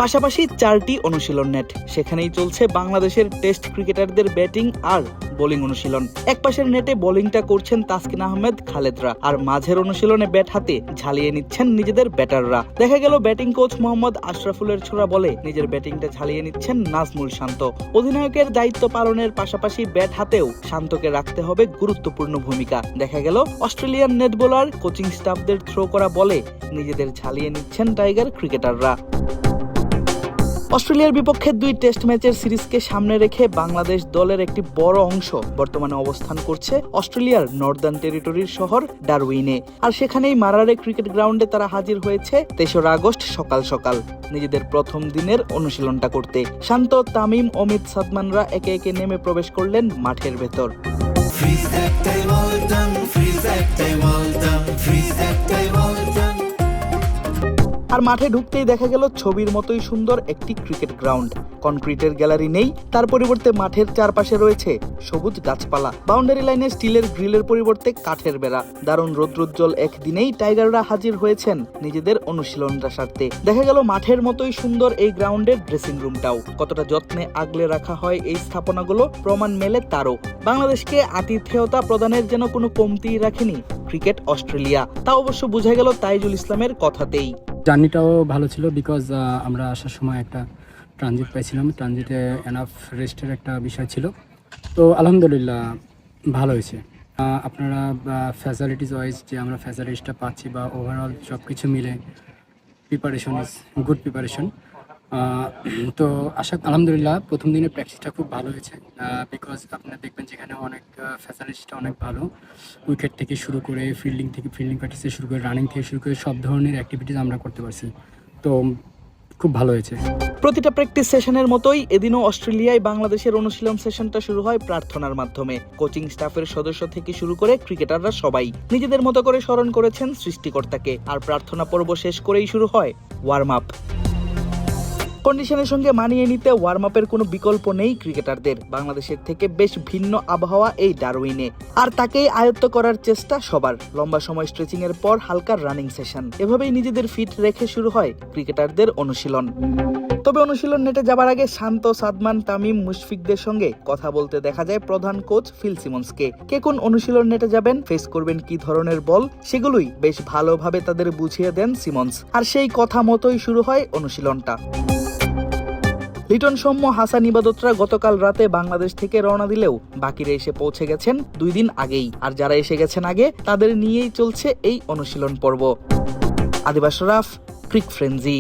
পাশাপাশি 4টি অনুশীলন নেট। সেখানেই চলছে বাংলাদেশের টেস্ট ক্রিকেটারদের ব্যাটিং আর বোলিং অনুশীলন। এক পাশের নেটে বোলিংটা করছেন তাসকিন আহমেদ, খালেদরা, আর মাঝের অনুশীলনে ব্যাট হাতে ঝালিয়ে নিচ্ছেন নিজেদের ব্যাটাররা। দেখা গেল ব্যাটিং কোচ মোহাম্মদ আশরাফুলের ছোড়া বলে নিজের ব্যাটিংটা ঝালিয়ে নিচ্ছেন নাজমুল শান্ত। অধিনায়কের দায়িত্ব পালনের পাশাপাশি ব্যাট হাতেও শান্তকে রাখতে হবে গুরুত্বপূর্ণ ভূমিকা। দেখা গেল অস্ট্রেলিয়ান নেট বোলার কোচিং স্টাফদের থ্রো করা বলে নিজেদের ঝালিয়ে নিচ্ছেন টাইগার ক্রিকেটাররা। অস্ট্রেলিয়ার বিপক্ষে 2 টেস্ট ম্যাচের সিরিজকে সামনে রেখে বাংলাদেশ দলের একটি বড় অংশ বর্তমানে অবস্থান করছে অস্ট্রেলিয়ার নর্দার্ন টেরিটরির শহর ডারউইনে। আর সেখানেই মারারে ক্রিকেট গ্রাউন্ডে তারা হাজির হয়েছে 23 আগস্ট সকাল সকাল নিজেদের প্রথম দিনের অনুশীলনটা করতে। শান্ত, তামিম, অমিত, সাদমানরা একে একে নেমে প্রবেশ করলেন মাঠের ভেতর। আর মাঠে ঢুকতেই দেখা গেল ছবির মতোই সুন্দর একটি ক্রিকেট গ্রাউন্ড। কনক্রিটের গ্যালারি নেই, তার পরিবর্তে মাঠের চারপাশে রয়েছে সবুজ গাছপালা। বাউন্ডারি লাইনে স্টিলের গ্রিলের পরিবর্তে কাঠের বেড়া। দারুণ রৌদ্রোজ্জ্বল একদিনেই টাইগাররা হাজির হয়েছেন নিজেদের অনুশীলনটা সারতে। দেখা গেল মাঠের মতোই সুন্দর এই গ্রাউন্ডের ড্রেসিং রুমটাও। কতটা যত্নে আগলে রাখা হয় এই স্থাপনাগুলো প্রমাণ মেলে তারও। বাংলাদেশকে আতিথেয়তা প্রদানের যেন কোনো কমতিই রাখেনি ক্রিকেট অস্ট্রেলিয়া। তা অবশ্য বোঝা গেল তাইজুল ইসলামের কথাতেই। জার্নিটাও ভালো ছিল বিকজ আমরা আসার সময় একটা ট্রানজিট পাইছিলাম। ট্রানজিটে এনাফ রেস্টের একটা বিষয় ছিল, তো আলহামদুলিল্লাহ ভালো হয়েছে। আপনারা ফ্যাসিলিটিস ওয়াইজ যে আমরা ফ্যাসিলিটিসটা পাচ্ছি বা ওভারঅল সব কিছু মিলে প্রিপারেশন ইজ গুড প্রিপারেশন। তো আলহামদুলিল্লাহ প্রথম দিনে প্র্যাকটিসটা খুব ভালো হয়েছে বিকজ আপনারা দেখবেন যেখানে অনেক ফ্যাসিলিটিসটা অনেক ভালো। উইকেট থেকে শুরু করে ফিল্ডিং প্র্যাকটিস থেকে শুরু করে রানিং থেকে শুরু করে সব ধরনের অ্যাক্টিভিটিস আমরা করতে পারছি, তো খুব ভালো হয়েছে। প্রতিটা প্র্যাকটিস সেশনের মতোই এদিনও অস্ট্রেলিয়ায় বাংলাদেশের অনুশীলন সেশনটা শুরু হয় প্রার্থনার মাধ্যমে। কোচিং স্টাফের সদস্য থেকে শুরু করে ক্রিকেটাররা সবাই নিজেদের মতো করে স্মরণ করেছেন সৃষ্টিকর্তাকে। আর প্রার্থনা পর্ব শেষ করেই শুরু হয় ওয়ার্ম আপ। কন্ডিশনের সঙ্গে মানিয়ে নিতে ওয়ার্ম আপের কোনো বিকল্প নেই ক্রিকেটারদের। বাংলাদেশের থেকে বেশ ভিন্ন আবহাওয়া এই ডারউইনে, আর তাকেই আয়ত্ত করার চেষ্টা সবার। লম্বা সময় স্ট্রেচিং এর পর হালকা রানিং সেশন, এভাবেই নিজেদের ফিট রেখে শুরু হয় ক্রিকেটারদের অনুশীলন। তবে অনুশীলন নেটে যাবার আগে শান্ত, সাদমান, তামিম, মুশফিকদের সঙ্গে কথা বলতে দেখা যায় প্রধান কোচ ফিল সিমন্সকে। কে কোন অনুশীলন নেটে যাবেন, ফেস করবেন কি ধরনের বল, সেগুলোই বেশ ভালোভাবে তাদের বুঝিয়ে দেন সিমন্স। আর সেই কথা মতোই শুরু হয় অনুশীলনটা। লিটন, সৌম্য, হাসান, ইবাদতরা গতকাল রাতে বাংলাদেশ থেকে রওনা দিলেও বাকিরা এসে পৌঁছে গেছেন 2 দিন আগেই। আর যারা এসে গেছেন আগে তাদের নিয়েই চলছে এই অনুশীলন পর্ব। আদিব আশরাফ, ক্রিক ফ্রেন্জি।